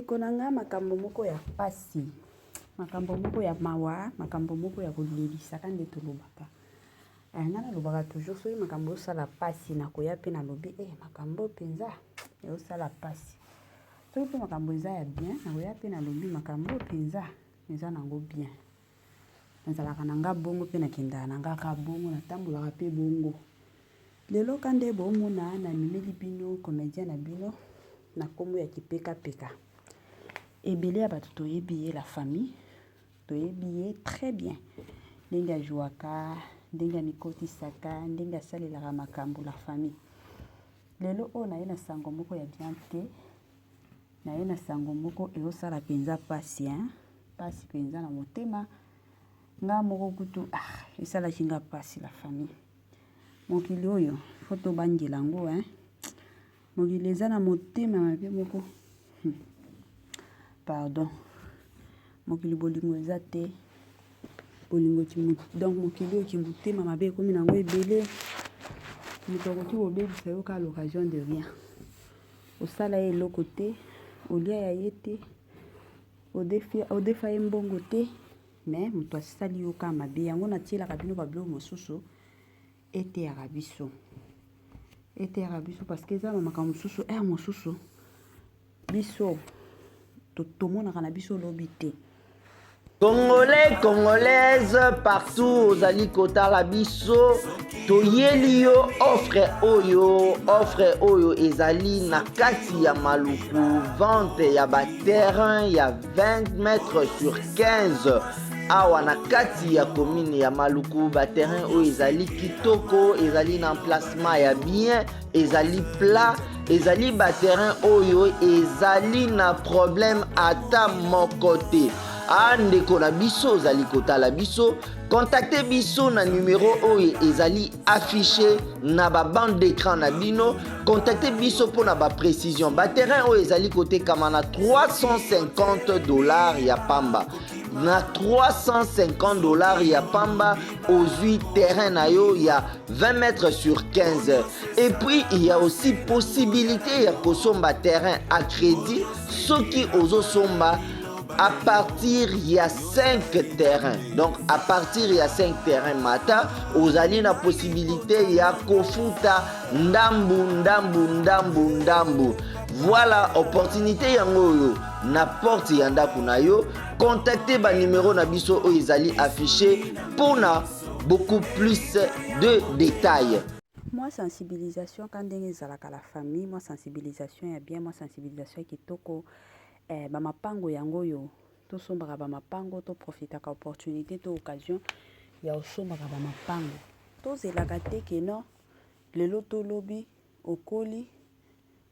konanga makambo moko ya pasi, makambo moko ya mawa, makambo moko ya kolelisa kande tolobaka. Ngana lobaka toujours soki makambo osala pasi na koya pe na lobi makambo penza osala pasi. Soki pe makambo eza ya bien na koya pe na lobi makambo penza eza nango bien. Nazalaka nanga bongo pe na kenda nanga ka bongo na tambolaka pe bongo. Lelo kande bomona na mimeli bino comédien na bino na kombo ya kipeka peka. Ebele ya bato toyebi la famille, toyebi très bien. Ndenge ajuaka, ndenge mikotisaka, ndenge asalelaka makambo la famille. Lelo o na ye na sango moko ya bien te. Na ye na sango moko eosala penza pasi, pasi penza na motema. Nga moko kutu esala jinga pasi la famille. Mokili oyo foto bangela ngo mokili eza na motema mabe moko. Pardon. Mokili bolingo eza te. Bolingo donc mokili oyo motema mabe komi nango ebele. Motoko ti obebisa yo ka l'occasion de rien. Osala ye eloko te, olia ya ye te, odefa ye mbongo te, mais moto asali yo ka mabe yango natielaka bino babilo mosusu ete ya biso. Ete ya biso parce que eza makambo mosusu mosusu biso tomonaka na biso lobi te. Congolais, Congolaises, partout aux alikota la biso, toyeli yo offre oyo ezali na kati ya maluku, vente ya ba terrain ya 20 mètres sur 15. Awa na kati ya commune ya maluku ba terrain oyo ezali kitoko, ezali na emplacement ya bien, ezali plat, ezali ba terrain oyo ezali na problème ata moko te. Ndeko na biso ozali kotala biso, contactez biso na numéro oyo ezali affiché na ba bande d'écran na bino. Contactez biso pour na ba précision. Ba terrain oyo ezali kotekama na $350 ya pamba. Na $350 ya pamba aux 8 terrains na yo ya 20 mètres sur 15. Et puis il y a aussi possibilité ya kosomba terrain à crédit soki ozo somba à partir il y a 5 terrains. Donc à partir il y a 5 terrains mata, vous avez la possibilité il y a kofuta ndambu. Voilà opportunité yango na porte yanda kunayo. Contactez ba numéro na biso o ezali affiché pour na beaucoup plus de détails. Moi sensibilisation quand ndenge ezalaka la famille, moi sensibilisation ya bien, moi sensibilisation kitoko. Bamapango yango yo to sombaka bamapango to profitaka opportunité to occasion ya osombaka bamapango to zelaka te ke non lelo to lobi okoli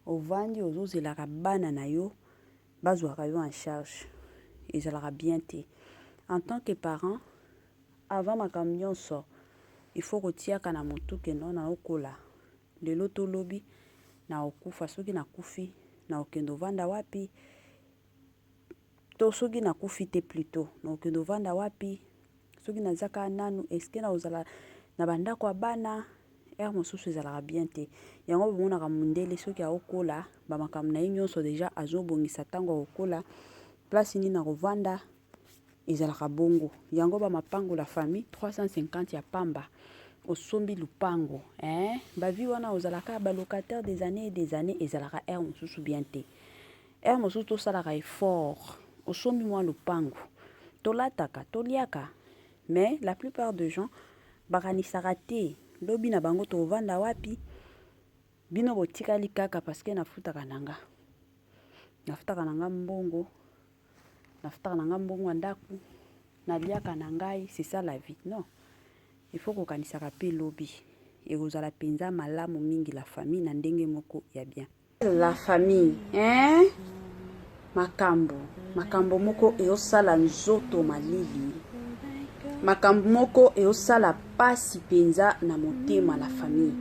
ovandi ozozelaka bana na yo bazwaka yo en charge ezalaka bien te en tant que parent avant makambo nyonso il faut kotiaka na motu ke non na okola lelo to lobi na okufa soki na kufi na okendo vanda wapi to soki na kufi te plutôt na okendo vanda wapi soki na zaka nanu eske na ozala na bandako ya bana mosusu ezalaka bien te yango bomonaka mundele soki aokola bamakambo na ye nyonso deja azobongisa ntango aokola place nini na kovanda ezalaka bongo yango bamapango la famille 350 ya pamba osombi lupango bavi wana ozalaka balocataire des années et des années ezalaka mosusu bien te mosusu tosalaka effort osombi mwa lupango tolataka toliaka mais la plupart des gens bakanisaka te lobi na bango tovanda wapi bino botikali kaka parce que nafutaka nanga mbongo ndaku naliaka na ngai c'est ça la vie. Non, il faut kokanisaka pe lobi ekozala penza malamu mingi la famille na ndenge moko ya bien la famille makambo moko eosala nzoto malili makambo moko eosala pasi penza na motema la famille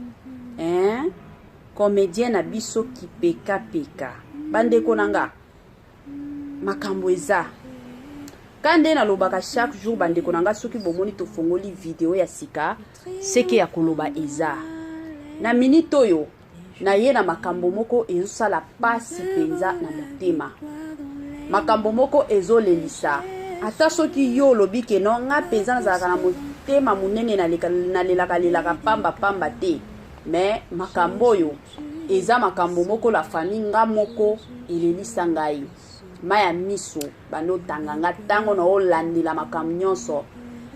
comédien na biso kipeka peka bandeko nanga makambo eza kande na lobaka chaque jour bandeko nanga soki bomoni tofongoli video ya sika seke ya koloba eza na minute oyo na ye na makambo moko ezosala pasi penza na motema makambo moko ezolelisa ata soki yo lobi ke no nga penza nazalaka na motema munene nalelaka pamba te mais makambo oyo eza makambo moko la famille nga moko elelisa ngai maya miso banotanga nga ntango na olandela makambo nyonso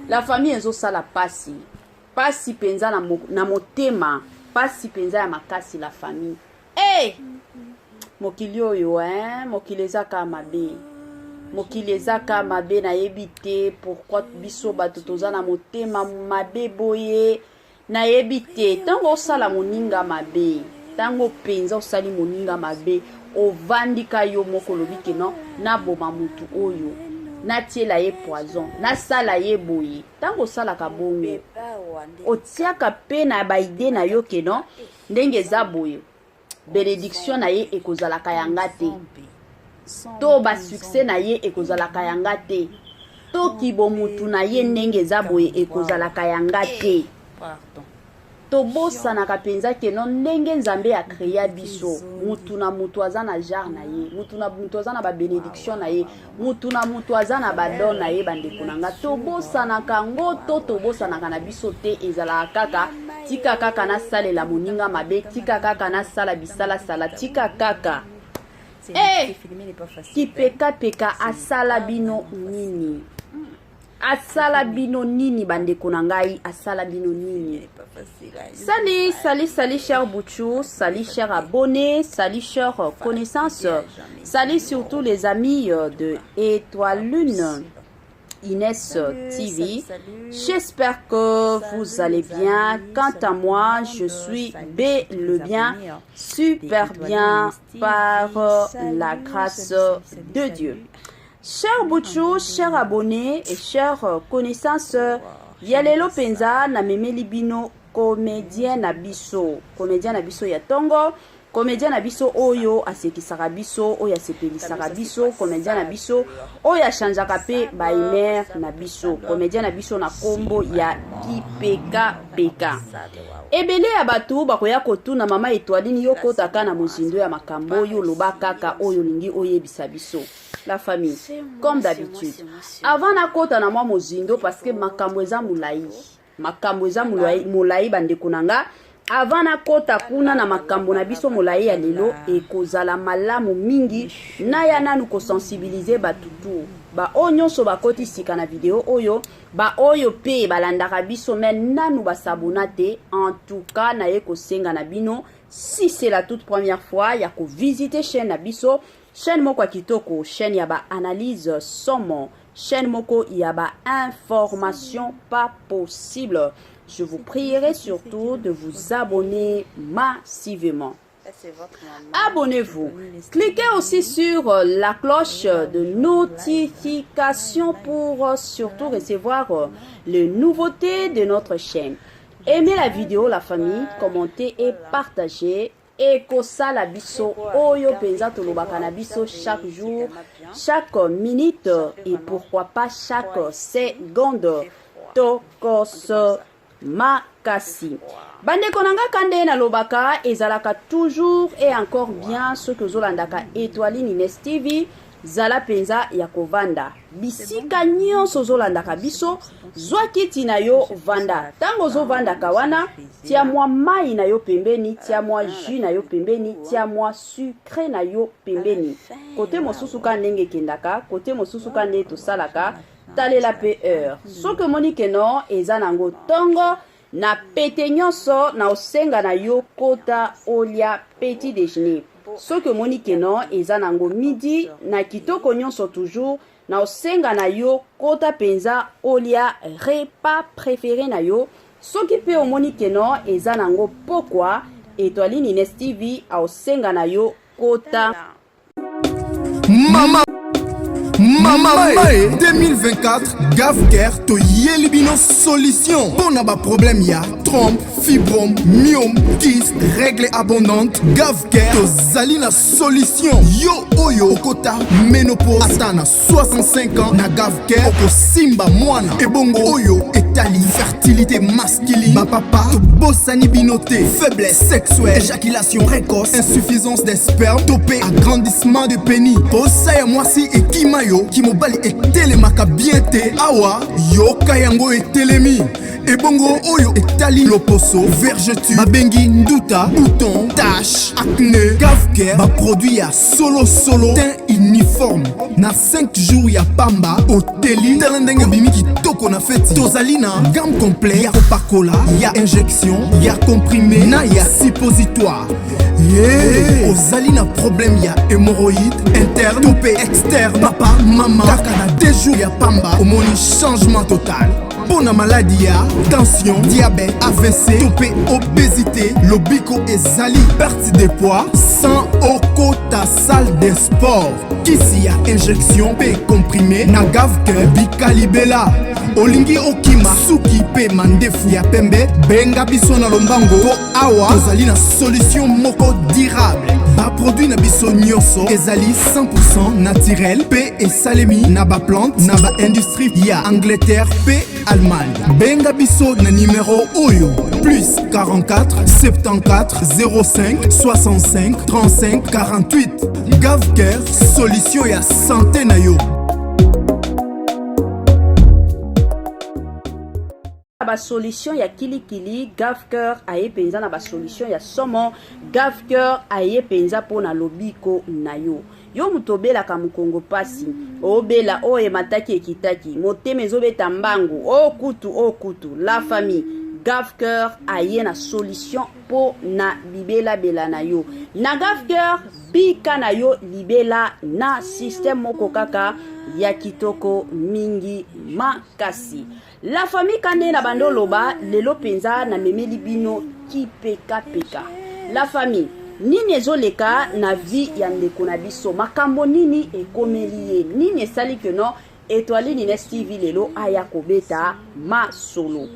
la famille ezosala pasi penza na motema pasi penza ya makasi la famille mokili oyo mokili ezaka mabe mokili ezaka mabe nayebi te pourquoi biso bato toza na motema mabe boye nayebi te ntango osala moninga mabe ntango penza osali moninga mabe ovandika yo moko lobi ke non naboma mutu oyo natiela ye poison nasala ye boye ntango osalaka bongo otiaka pe na baide na yo ke non ndenge eza boye bénédiction na ye ekozalaka yanga te to basuccès na ye ekozalaka yanga te to kibomutu na ye ndenge eza boye ekozalaka yanga te tobosanaka penza ke non ndenge nzambe akrea biso mutu na mutu aza na jar na ye mutu na mutu aza na babénédiction na ye mutu na mutu aza na badon na ye bandeko na nga tobosanaka ngo to tobosanaka na biso te ezalaka kaka tika kaka nasalela moninga mabe tika kaka nasala bisalasala tika kaka kipekapeka asala bino nini asala bino nini bandeko na ngai asala bino nini salut cher Bouchou, salut cher abonnés, salut cher connaissances, salut surtout les amis de Étoile Lune Inès TV. J'espère que vous allez bien. Quant à moi, je suis le bien, super bien par la grâce de Dieu. Chers Bouchou, chers abonnés et chers connaissances, Yalelo Penza na memeli bino comédien na biso ya tongo, comédien na biso oyo asekisaka biso, oyo asepelisaka biso, comédien na biso oyo achangeaka pe baimer na biso, comédien na biso na kombo ya Kipekapeka. Ebele ya batu bakoya kotuna mama Étoile yo kotaka na mozindo ya makambo yo loba kaka oyo lingi oyebisa biso. La famille, comme d'habitude. Avant na kota na mwa mozindo parce que makambo eza mulai bandeko nanga. Avant na kota kuna na makambo na biso mulai ya lelo ekozala malamu mingi na ya nanu ko sensibiliser batutu. Ba onyonso bakoti sika na video oyo, ba oyo pe balandaka biso men nanu basabona te. En tout cas na ye ko senga na bino si c'est la toute première fois ya ko visiter chaîne na biso. Chaîne moko kitoko, chaîne yaba analyse somme, chaîne moko yaba information pas possible. Je vous prierai surtout de vous abonner massivement. Abonnez-vous. Cliquez aussi sur la cloche de notification pour surtout recevoir les nouveautés de notre chaîne. Aimez la vidéo, la famille, commentez et partagez. Ekosala biso oyo penza tolobaka na biso chaque jour, chaque minute et pourquoi pas chaque seconde. Tokos makasi. Bandeko nanga kande na lobaka ezalaka toujours et encore bien ce que zolandaka Étoile Inès TV. Zala penza ya kovanda bisika nyonso zolandaka biso zwa kiti na yo vanda tango zo vanda kawana tia mwa mai na yo pembeni tia mwa jus na yo pembeni tia mwa sucre na yo pembeni kote mosusu ka ndenge kendaka kote mosusu ka nde tosalaka talela pe heure soki monike no eza nango tongo na pete nyonso na osenga na yo kota olia petit déjeuner. Ce que monike non eza nango midi na kitoko nyonso toujours na osenga na yo kota penza olia repas préféré na yo soki pe omonike non eza nango pokwa Étoile Inès TV a osenga na yo kota Mamae 2024 Gavker to Yelibino solution. Pour n'a pas problème ya trompe, fibrome, myome, kyste, règle abondante. Gavker to Zalina solution. Yo oyo okota ménopause atana 65 ans na Gavker oko simba mwana. Ebongo oyo etali fertilité masculine. Ma papa to bossani binoté, faiblesse sexuelle, éjaculation précoce, insuffisance des spermes, topé agrandissement de pénis. Bossa ya mwasi et kimayo kimobali etelemaka bien te awa yoka yango etelemi. Ebongo oyo etali loposo, vergeture, babengi nduta, bouton, tache, acné. Gavker ba produit ya solo teint uniforme. Na 5 jours ya pamba oteli talendenge bimi kitoko na feti. Tozalina gamme complet ya Coca-Cola, ya injection, ya comprimé, na ya suppositoire. Yeah. Ozali na problème ya hémorroïde interne, topé externe, papa, maman, kaka na 2 jours ya pamba omoni changement total. Pour la maladie ya tension, diabète, AVC, topé obésité, lobiko ezali perte de poids sans okota salle de sport. Kisi ya injection pe comprimé na Gavker bikalibela. Olingi okima suki pe mandefu ya pembe benga biso na lombango po awa tozali na solution moko durable. Ba produit na biso nyonso ezali 100% naturel pe esalemi na ba plante na ba industrie ya Angleterre pe Allemagne. Benga biso na numéro oyo plus 44 74 05 65 35 48. Gavker solution ya santé na yo. Ba solution ya kilikili Gavker aye penza na ba solution ya somo. Gavker aye penza pona lobiko na yo. Yo mutobela ka mukongo pasi obela oye mataki ekitaki moteme ezobeta mbangu o kutu la famille. Gavker aye na solution po na libela bela na yo. Na Gavker bika na yo libela na système moko kaka ya kitoko mingi makasi. La famille kande na bando loba lelo penza na memeli bino ki peka. La famille nini ezoleka na vie ya ndeko na biso makambo nini ekomeli ye nini esali ke no Etoile Nines TV lelo aya kobeta ma solo.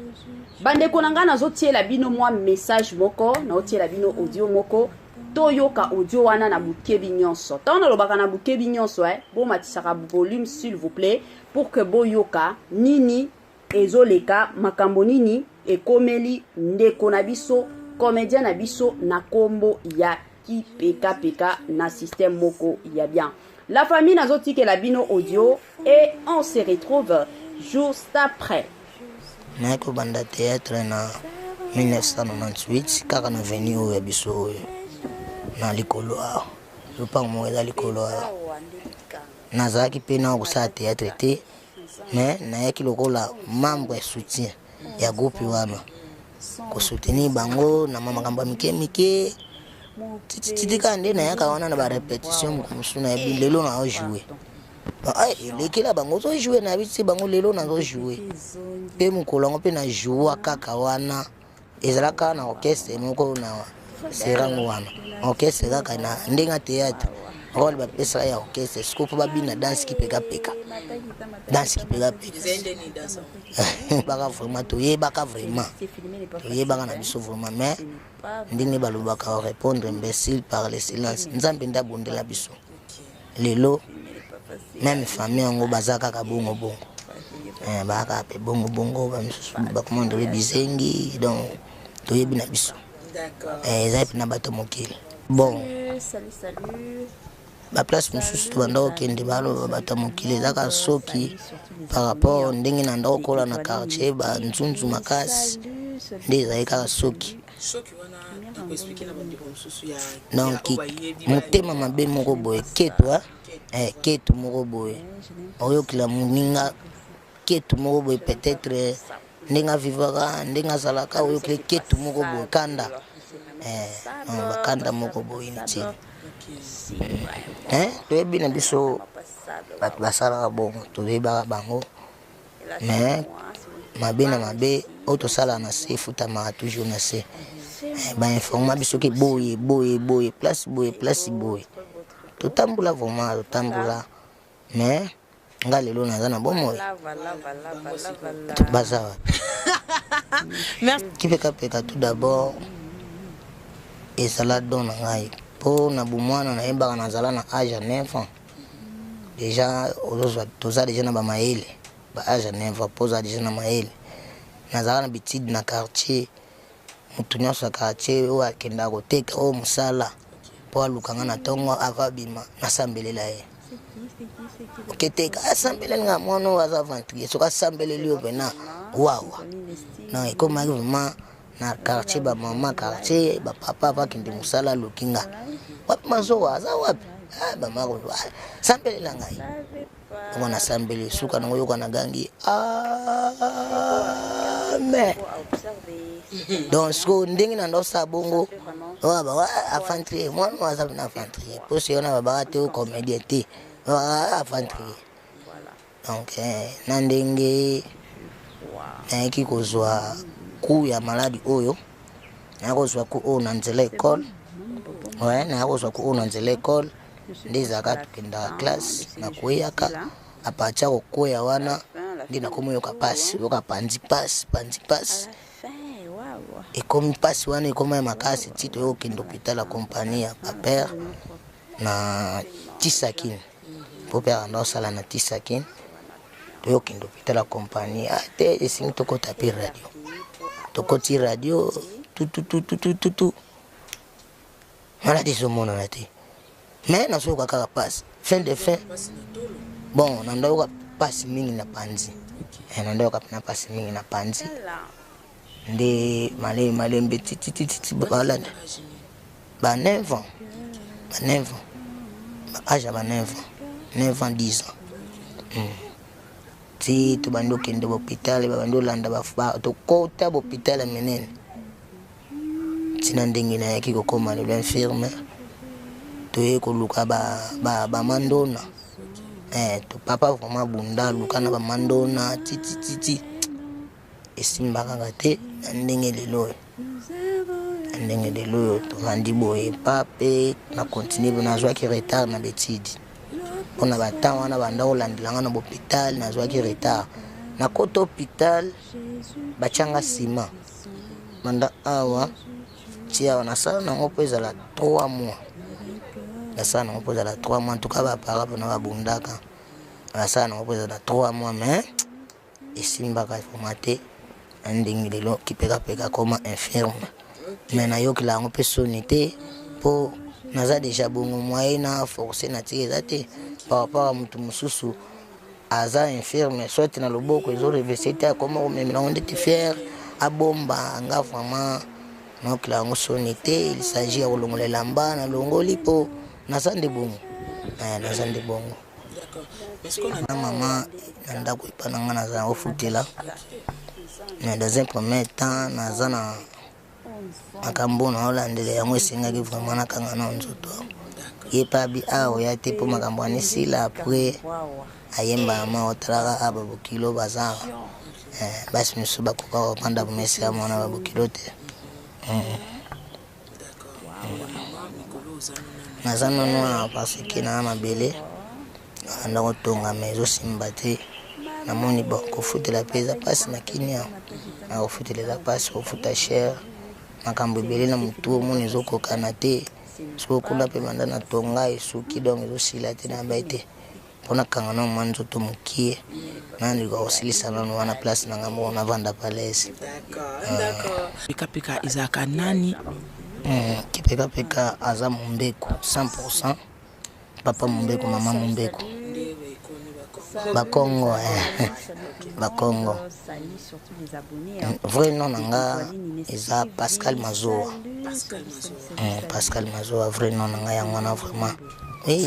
Bandeko nanga nazotiela bino mwa message moko na otiela bino audio moko toyoka audio wana na bukebi nyonso. Tana lobaka na bukebi nyonso bo matisaka volume s'il vous plaît pour que boyoka nini ezoleka makambo nini ekomeli ndeko na biso comédien na biso na kombo ya ki peka na système moko ya bien. La famille nazotike la bino audio et on se retrouve juste après. Naiko banda théâtre na 1998 kaka na venu oyo ya biso oyo na likolo awa lopango moko eza likolo awa nazalaki mpe na kosala théâtre te mais nayaki lokola membre ya soutien ya groupe wana kosoutenir bango na makambo mike titika nde nayaka wana na barépétition mosu na yebi lelo na ojouer lekela bango ozojouer na biti bango lelo nazojouer mpe mokolo yango mpe na joua kaka wana ezalaka na orchestre moko na serango wana orchestre kaka na ndenge théâtre role bapesaka ya orchestre siko mpo babina danse kipeka baka vraiment toyebaka na biso vraiment mais ndenge balobaka répondre imbécile par le silence nzambe nde abondela biso lelo même famille yango baza kaka bongo baka pe bongo bamisusu bakomandele bizengi donc toyebi na biso eza epi na bato mokili bon ba place mosusu tobanda kokende baloba bato mokili ezaka soki par rapport ndenge na ndako kola na quartier banzunzu makasi nde ezali kaka soki donc motema mabe moko boye ketu moko boye oyokila moninga ketu moko boye peut-être ndenge avivaka ndenge azalaka oyokila ketu moko boye kanda bakanda moko boye nti toyebi na biso bato basalaka bongo toyebaka bango mais mabe na mabe oyo tosalaka na se efutamaka toujours na se bainforma biso ke boye place boye totambola vraiment totambola mais nga lelo naza na bomoi baza wapi kipekapeka tout d'abord ezala don na ngai mpo na bomwana nayebaka nazala na age ya 9 ans déjà toza déjà na bamayele ba age ya 9 ans mpo oza déjà na mayele nazala na bitide na quartier motu nyonso ya quartier oyo akendaka koteka oyo mosala mpo alukanga na ntongo avabima nasambelela ye oketeka asambeleli nga mwana oyo aza aventurier soki asambeleli yo mpena wawa donc ekomaki vraiment na quartier bamama quartier bapapa bakende mosala aluki nga wapi mazowa aza wapi bamako sambelela ngai ngo nasambeli suka nango yoka na gangi amen donc so ndenge na ndosa bongo ba afantrie mwana waza na afantrie po se na baba te comédien te afantrie donc na ndenge na eki kozwa ku ya maladi oyo na kozwa ku oyo na nzela école na kozwa ku oyo na nzela école ndezaka tukenda classe na koyaka apacha kokoya wana ndi nakomo yoka pasi yoka panzi pasi ekomi pasi wana ekoma ya makasi tito yo kendo hôpital la compagnie ya père na Tisakine po père ando sala na Tisakine to yo kendo hôpital la compagnie ate esingi toko tapi radio tokoti radio tu maladi somona na te mais na soka kaka passe fin de fin bon na ndoka passe mingi na panzi na ndoka na passe mingi na panzi nde malembe titi balade ba 9 ans âge ba 9 ans 10 ans ti to bando kende hôpital ba bando landa ba to kota hôpital menene tina ndenge na yaki kokoma le infirme to yeko luka ba mandona to papa vraiment bunda luka na ba mandona titi esimba kanga te ndenge lelo to vandi boye pape na continue na zwa ki retard na betidi on a bata wana banda olandilanga na hôpital na zwa ki retard na koto hôpital bachanga sima manda awa tia na sala na ngopo ezala 3 mois la sala na ngopo ezala 3 mois en tout cas ba para na babundaka la sala na ngopo ezala 3 mois mais esimba ka formate ndenge lelo kipeka comme infirme mais na yo kila ngope sonité po naza déjà bongo moyen na forcer na tika te par rapport à mutu mususu aza infirme soit na loboko ezo revesiter comment même on était fier abomba nga vraiment donc la sonité il s'agit ya kolongolela mba na longoli po naza nde bongo na mama na ndako ipananga naza ofutela mais dans un premier temps naza na makambo na olandela yango esengaki vraiment nakanga na nzoto ye pabi awo ya te po makambo anisila après ayemba ma otalaka aba bokilo baza basi misu bakoka kopanda bomesi ya mwana babokilo te naza nono parce que na mabele anda kotonga mais ezosimba te namoni bon kofutela mpe eza mpasi na kinia na kofutela eza mpasi kofuta cher makambo ebele na motu omoni ezokokana te soki okunda mpe banda na tonga esuki donc ezosila te na bai te mpona kanga na mwa nzoto mokie nandika kosilisa nano wana place na ngambo na vanda palese pekapeka ezalaka nani kipekapeka aza mombeko 100% papa mombeko mama mombeko bakongo vrai nom nanga eza Pascal Mazoa vrai nom nanga yango wana vraiment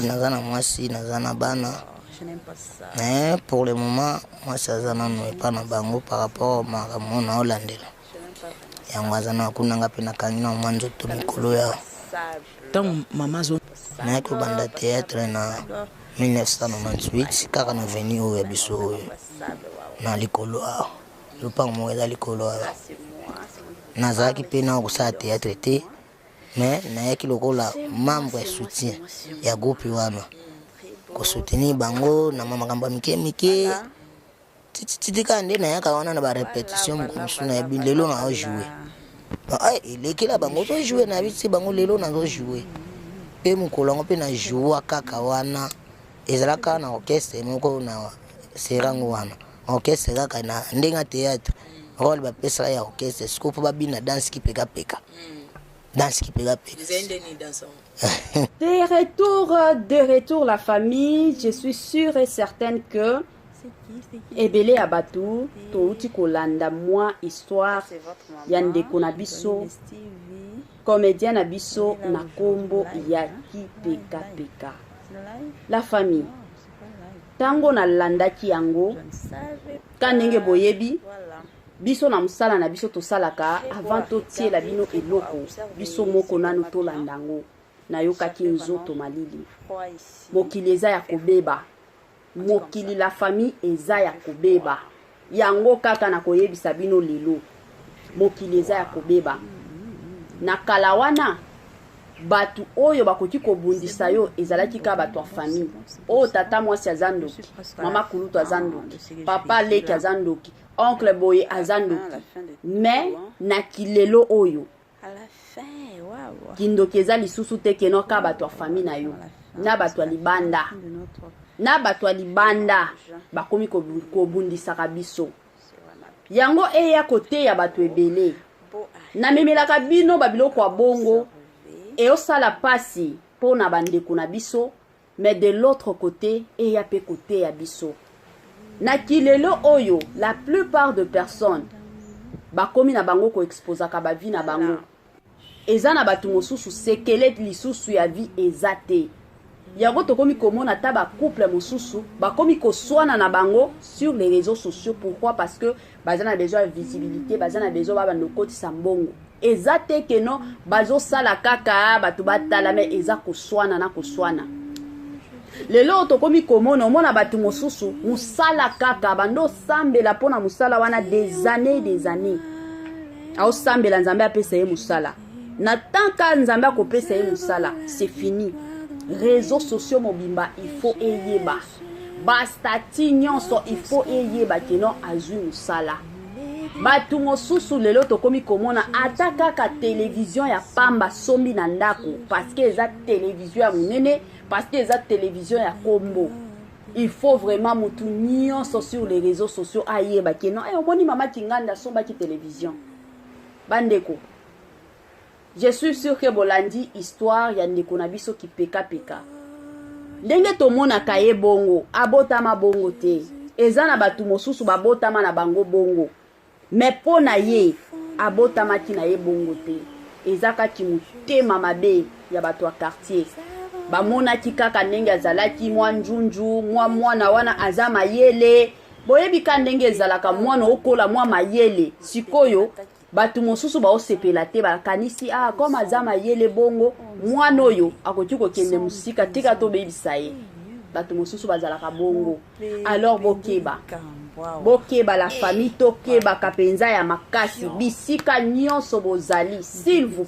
naza na mwasi naza na bana mais pour le moment mwasi aza nano epa na bango par rapport makambo na olandela yango aza na kunanga mpe nakangi na mwa nzoto mikolo yao ntango mama nayaki kobanda théâtre na 1998 kaka na veni oyo ya biso oyo na likolo awa lopango moko eza likolo awa nazalaki mpe na kosala théâtre te mais nayaki lokola membre ya soutien ya groupe wana soutenir bango na makambo mike titika nde na yaka wana na ba répétition comme na bi lelo na jouer elekela bango to jouer na biti bango lelo na jouer pe mukolongo pe na jouer kaka wana ezalaka na orchestre moko na serango wana orchestre kaka na ndenga théâtre rôle ba pesa ya orchestre scope ba bina danse ki peka danse ki peka de retour la famille, je suis sûre et certaine que ebele abatu touti kolanda moi histoire ya ndeko na biso comédien na biso na kombo ya Kipeka. La famille tango na landaki yango kanenge boyebi biso na musala na biso tosalaka avant totie la bino eloko biso moko nanu tolandango na yokaki nzoto malili mokili eza ya kobeba mokili la famille eza ya kobeba yango kaka na koyebisa bino lelo mokili eza ya kobeba na kala wana batu oyo bakoki kobundisa yo ezalaki ka batu ya famille o tata mwasi azandoki mama kulutu azandoki papa leki azandoki oncle boye azandoki mais na kilelo oyo kindoki eza lisusu te keno ka batu ya famille na yo na batu ya libanda bakomi kobundisaka biso yango eya kote ya batu ebele na memelaka bino babiloko ya bongo et osala pasi pour na bandeko na biso mais de l'autre côté eya pe côté ya biso na kilelo oyo la plupart de personnes bakomi na bango ko exposaka ba vie na bango eza na batu mosusu sekele lisusu ya vie ezate yango tokomi komona ta ba couple mosusu bakomi koswana na bango sur les réseaux sociaux. Pourquoi? Parce que bazana besoin de visibilité, bazana besoin ba bandokoti sambongo ezate keno bazo sala kaka batu batala me eza koswana na koswana lelo tokomi komona omona batu mosusu musala kaka bando sambela pona musala wana des années ao sambela nzambe apesa ye musala na tanka nzambe akopesa ye musala c'est fini. Réseaux sociaux mobimba il faut eyeba bastati nyonso il faut eyeba keno azui musala batu mosusu lelo tokomi komona ata kaka télévision ya pamba sombi na ndako parce que eza télévision ya munene parce que eza télévision ya kombo. Il faut vraiment mutu nyonso sur les réseaux sociaux ayeba keno omoni mama kinganda sombaki télévision bandeko. Je suis sûr que bolandi histoire ya ndeko na biso Kipeka. Ndenge tomona kaye bongo abotama bongo te eza na batu mosusu babotama na bango bongo mais pona ye abotama ki na ye bongo te ezaka ki mutema mabe ya batu wa quartier bamona ki kaka ndenge azalaki mwa njunju mwana wana aza mayele boyebi ka ndenge ezalaka mwana okola mwa mayele sikoyo batu mosusu ba osepela te bakanisi comme azama yele bongo mwana oyo akoki kokende musika tika to bebisa ye batu mosusu bazalaka bongo. Alors bokeba la famille tokeba kapenza ya makasi bisika nyonso bozali s'il vous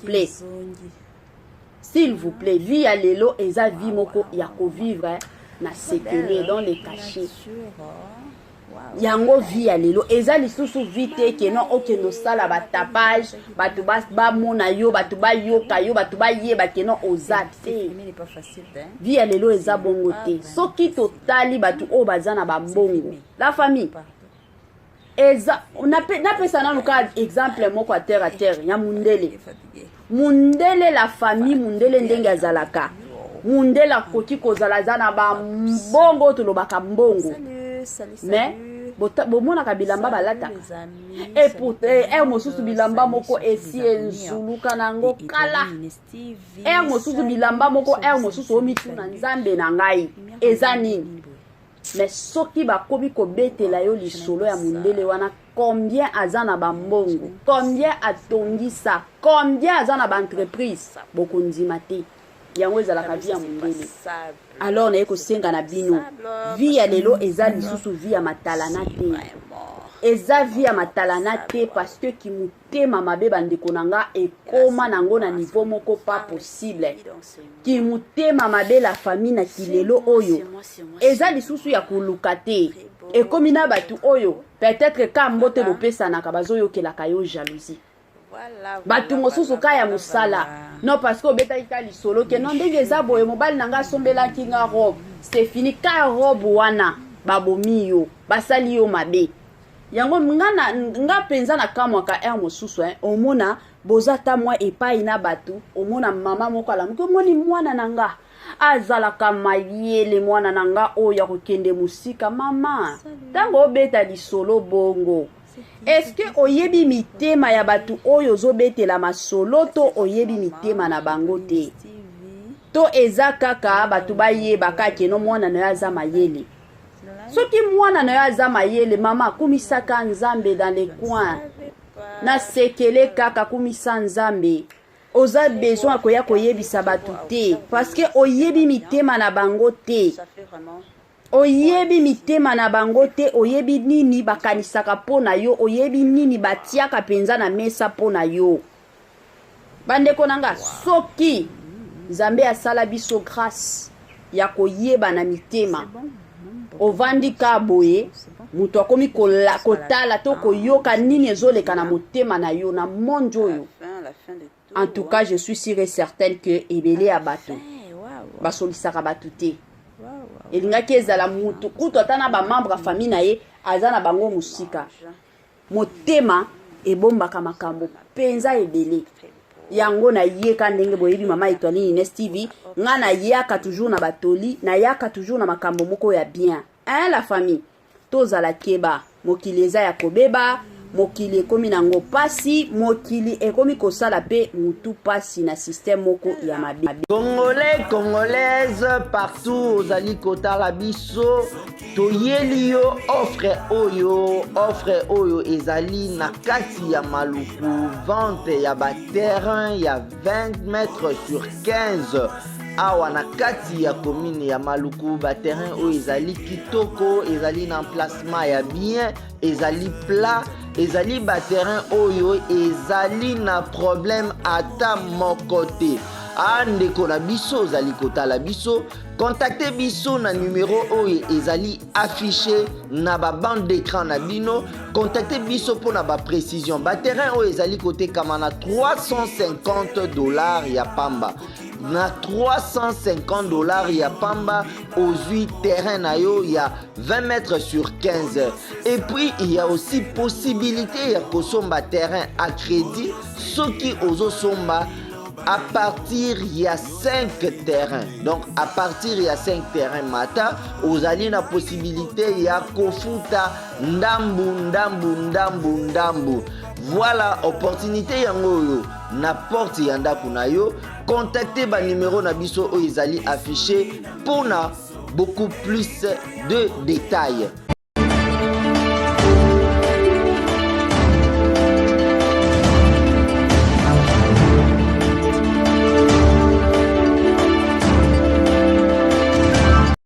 plaît vie ya lelo eza vie moko ya kovivre na sekele dans les cachets yango vie ya lelo eza lisusu vite keno okendo sala batapage batu bamona yo batu bayoka yo batu bayeba keno ozate vie ya lelo eza bongo te soki totali batu o bazana bambongo la famille eza napesa nanu ka exemple moko à terre ya mundele la famille mundele ndenge azalaka mundele akoki kozala zana bambongo tolobaka mbongo mais bomonaka bilamba balata et pourtant mosusu bilamba moko esi enzuluka nango kala mosusu bilamba moko mosusu omituna nzambe na ngai eza nini mais soki bakomi kobetela yo lisolo ya mundele wana combien aza na bambongo combien atongisa combien aza na baentreprise bokondima te yango ezalaka vie ya mundele. Alors na kosenga na bino vie ya lelo eza lisusu vie ya matalana te eza vie ya matalana te parce que kimutema mabe bandeko nanga ekoma nango na niveau moko pas possible. Kimutema mabe la famille na kilelo oyo eza lisusu ya koluka te. Ekomi na batu oyo peut-être ka mbote bopesanaka bazoyokelaka yo jalousie. Batu mosusu ka ya musala. Non parce que obeta ika lisolo ke non ndenge eza boye mobali nanga sombela kinga robe. C'est fini ka robe wana babomi yo basali yo mabe. Yango nga penza na kamwa ka mosusu omona bozata mwa epai na batu omona mama moko ala mko moni mwana nanga azalaka mayele mwana nanga oyo kokende musika mama tango obeta lisolo bongo. Est-ce que oyebi mitema ya batu oyo zobetela masolo to oyebi mitema na bango te? To eza kaka batu bayeba kake no mwana na yaza mayele. Soki mwana na yaza mayele mama kumisaka nzambe dans les coins. Na sekele kaka kumisa nzambe. Oza besoin koya koyebisa batu te parce que oyebi mitema na bango te. Oyebi mitema na bango te, oyebi nini bakanisaka pona yo, oyebi nini batiaka penza na mesa pona yo. Bandeko nanga soki Nzambe asala biso grâce ya koyeba na mitema. Ovandi ka boye mutu akomi kotala to koyoka nini ezoleka na motema na yo na monjo yo. En tout cas, je suis sûre et certaine que ebele ya bato basolisaka batu te. Elingaki ezala mutu kutu atana ba membre ya famille na ye azana bango musika. Motema ebombaka makambo penza ebele. Yango na yeka ndenge boyebi mama etwani Ines TV nga na yaka toujours na batoli na yaka toujours na makambo moko ya bien. La famille tozala keba mokili eza ya kobeba mokili ekomi nango pasi mokili ekomi kosala pe mutu pasi na système moko ya mabe. Congolais, Congolaises, partout ozali kotala biso toyeli yo offre oyo ezali na kati ya maluku vente ya ba terrain ya 20 mètres sur 15 awa na kati ya commune ya maluku ba terrain oyo ezali kitoko ezali na emplacement ya bien ezali plat ezali ba terrain oyo ezali na problème ata moko te. Ndeko na biso ozali kotala biso contactez biso na numéro oyo ezali affiché na ba bande d'écran na bino. Contactez biso pour na ba précision. Ba terrain oyo ezali kotekama na $350 ya pamba. Na $350 ya pamba ozui terrain na yo ya 20 mètres sur 15. Et puis il y a aussi possibilité ya kosomba terrain à crédit soki ozo somba à partir il y a 5 terrains. Donc à partir il y a 5 terrains mata ozali na possibilité ya kofuta ndambu. Voilà opportunité yango yo na porte ya ndako na yo. Contactez ba numéro na biso o ezali affiché pour na beaucoup plus de détails.